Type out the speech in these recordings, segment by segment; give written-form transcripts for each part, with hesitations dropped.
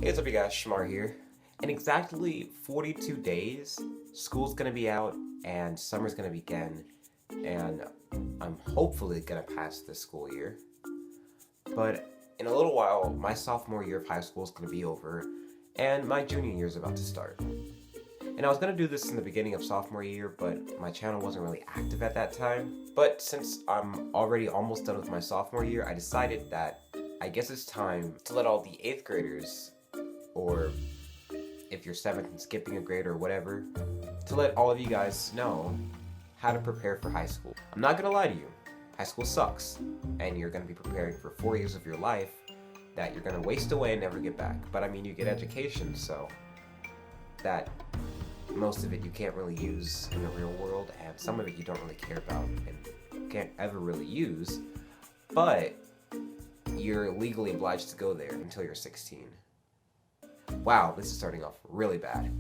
Hey, what's up you guys, Shemar here. In exactly 42 days, school's gonna be out and summer's gonna begin, and I'm hopefully gonna pass this school year. But in a little while, my sophomore year of high school is gonna be over, and my junior year is about to start. And I was gonna do this in the beginning of sophomore year, but my channel wasn't really active at that time. But since I'm already almost done with my sophomore year, I decided that I guess it's time to let all the 8th graders, or if you're 7th and skipping a grade or whatever, to let all of you guys know how to prepare for high school. I'm not gonna lie to you, high school sucks, and you're gonna be preparing for 4 years of your life that you're gonna waste away and never get back. But I mean, you get education, so that most of it you can't really use in the real world, and some of it you don't really care about and can't ever really use, but you're legally obliged to go there until you're 16. Wow, this is starting off really bad.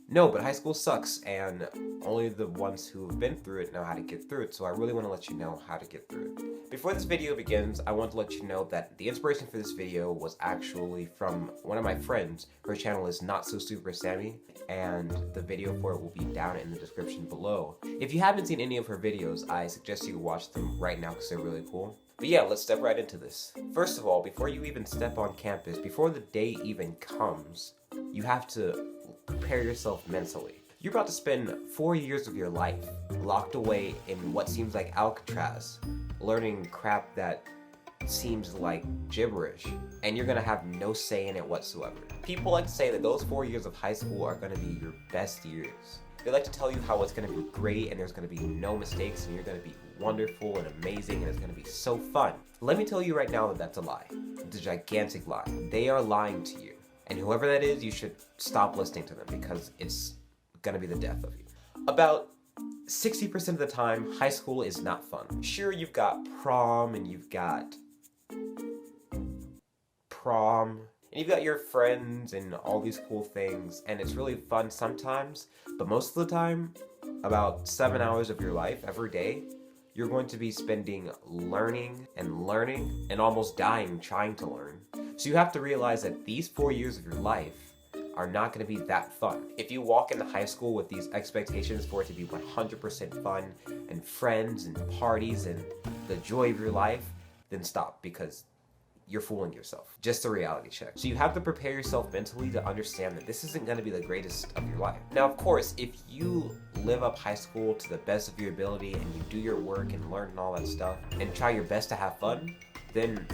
No, but high school sucks, and only the ones who have been through it know how to get through it, so I really want to let you know how to get through it. Before this video begins, I want to let you know that the inspiration for this video was actually from one of my friends. Her channel is Not So Super Sammy, and the video for it will be down in the description below. If you haven't seen any of her videos, I suggest you watch them right now because they're really cool. But yeah, let's step right into this. First of all, before you even step on campus, before the day even comes, you have to prepare yourself mentally. You're about to spend 4 years of your life locked away in what seems like Alcatraz, learning crap that seems like gibberish, and you're gonna have no say in it whatsoever. People like to say that those 4 years of high school are gonna be your best years. They like to tell you how it's gonna be great and there's gonna be no mistakes and you're gonna be wonderful and amazing and it's gonna be so fun. Let me tell you right now that that's a lie. It's a gigantic lie. They are lying to you. And whoever that is, you should stop listening to them because it's gonna be the death of you. About 60% of the time, high school is not fun. Sure, you've got prom and you've got your friends and all these cool things, and it's really fun sometimes, but most of the time, about 7 hours of your life every day, you're going to be spending learning and almost dying trying to learn. So you have to realize that these 4 years of your life are not going to be that fun. If you walk into high school with these expectations for it to be 100% fun and friends and parties and the joy of your life, then stop, because you're fooling yourself. Just a reality check. So you have to prepare yourself mentally to understand that this isn't going to be the greatest of your life. Now, of course, if you live up high school to the best of your ability and you do your work and learn and all that stuff and try your best to have fun, then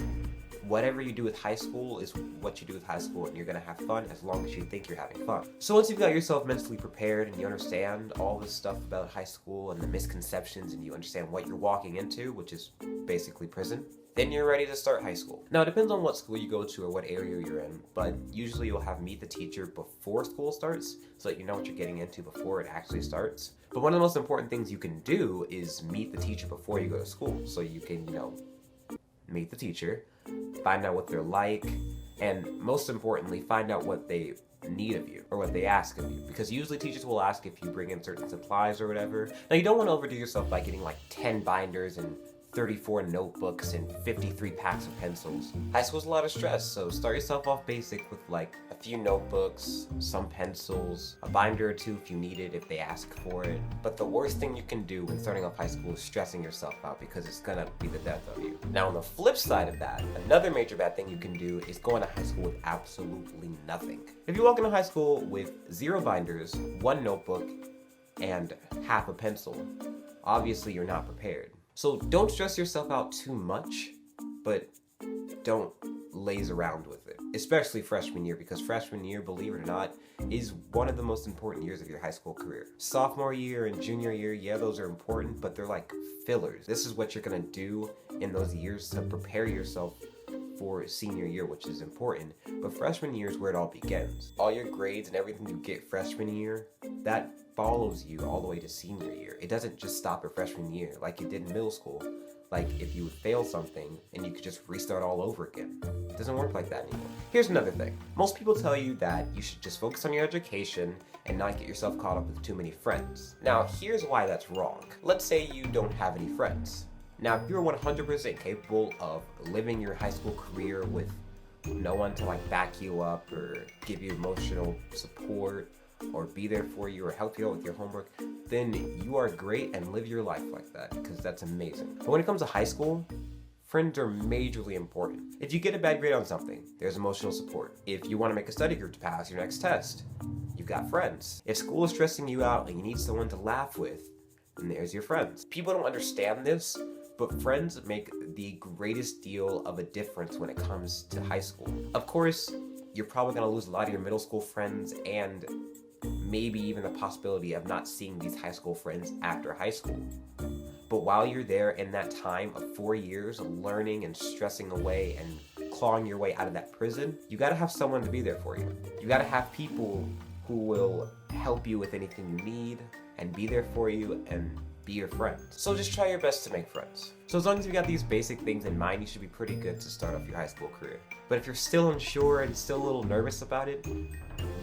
whatever you do with high school is what you do with high school, and you're gonna have fun as long as you think you're having fun. So once you've got yourself mentally prepared and you understand all this stuff about high school and the misconceptions and you understand what you're walking into, which is basically prison, then you're ready to start high school. Now, it depends on what school you go to or what area you're in, but usually you'll have meet the teacher before school starts so that you know what you're getting into before it actually starts. But one of the most important things you can do is meet the teacher before you go to school, so you can, meet the teacher, find out what they're like, and most importantly, find out what they need of you or what they ask of you, because usually teachers will ask if you bring in certain supplies or whatever. Now, you don't want to overdo yourself by getting like 10 binders and 34 notebooks and 53 packs of pencils. High school's a lot of stress, so start yourself off basic with like a few notebooks, some pencils, a binder or two if you need it, if they ask for it. But the worst thing you can do when starting off high school is stressing yourself out, because it's gonna be the death of you. Now, on the flip side of that, another major bad thing you can do is go into high school with absolutely nothing. If you walk into high school with 0 binders, 1 notebook, and half a pencil, obviously you're not prepared. So don't stress yourself out too much, but don't laze around with it, especially freshman year, because freshman year, believe it or not, is one of the most important years of your high school career. Sophomore year and junior year, yeah, those are important, but they're like fillers. This is what you're gonna do in those years to prepare yourself for senior year, which is important. But freshman year is where it all begins. All your grades and everything you get freshman year, that follows you all the way to senior year. It doesn't just stop at freshman year like it did in middle school. Like if you would fail something and you could just restart all over again. It doesn't work like that anymore. Here's another thing. Most people tell you that you should just focus on your education and not get yourself caught up with too many friends. Now, here's why that's wrong. Let's say you don't have any friends. Now, if you're 100% capable of living your high school career with no one to like back you up or give you emotional support or be there for you or help you out with your homework, then you are great and live your life like that, because that's amazing. But when it comes to high school, friends are majorly important. If you get a bad grade on something, there's emotional support. If you want to make a study group to pass your next test, you've got friends. If school is stressing you out and you need someone to laugh with, then there's your friends. People don't understand this, but friends make the greatest deal of a difference when it comes to high school. Of course, you're probably going to lose a lot of your middle school friends and maybe even the possibility of not seeing these high school friends after high school. But while you're there in that time of 4 years learning and stressing away and clawing your way out of that prison, you gotta have someone to be there for you. You gotta have people who will help you with anything you need and be there for you and be your friend. So just try your best to make friends. So as long as you got these basic things in mind, you should be pretty good to start off your high school career. But if you're still unsure and still a little nervous about it,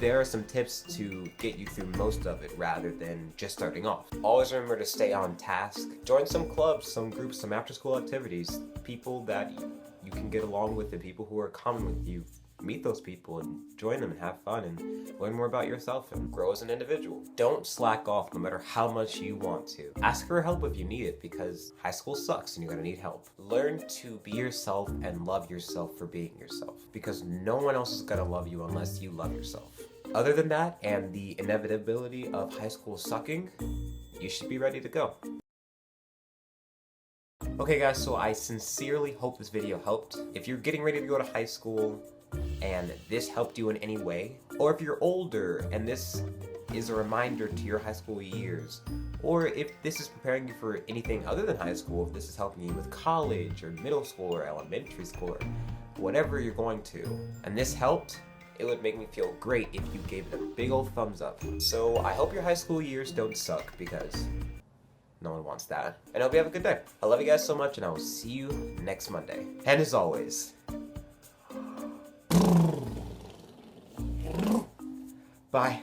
there are some tips to get you through most of it rather than just starting off. Always remember to stay on task. Join some clubs, some groups, some after-school activities, people that you can get along with and people who are common with you. Meet those people and join them and have fun and learn more about yourself and grow as an individual. Don't slack off no matter how much you want to. Ask for help if you need it, because high school sucks and you're gonna need help. Learn to be yourself and love yourself for being yourself, because no one else is gonna love you unless you love yourself. Other than that, and the inevitability of high school sucking, you should be ready to go. Okay guys, so I sincerely hope this video helped. If you're getting ready to go to high school and this helped you in any way, or if you're older and this is a reminder to your high school years, or if this is preparing you for anything other than high school, if this is helping you with college or middle school or elementary school or whatever you're going to, and this helped, it would make me feel great if you gave it a big old thumbs up. So I hope your high school years don't suck, because no one wants that. And I hope you have a good day. I love you guys so much, and I will see you next Monday. And as always, bye.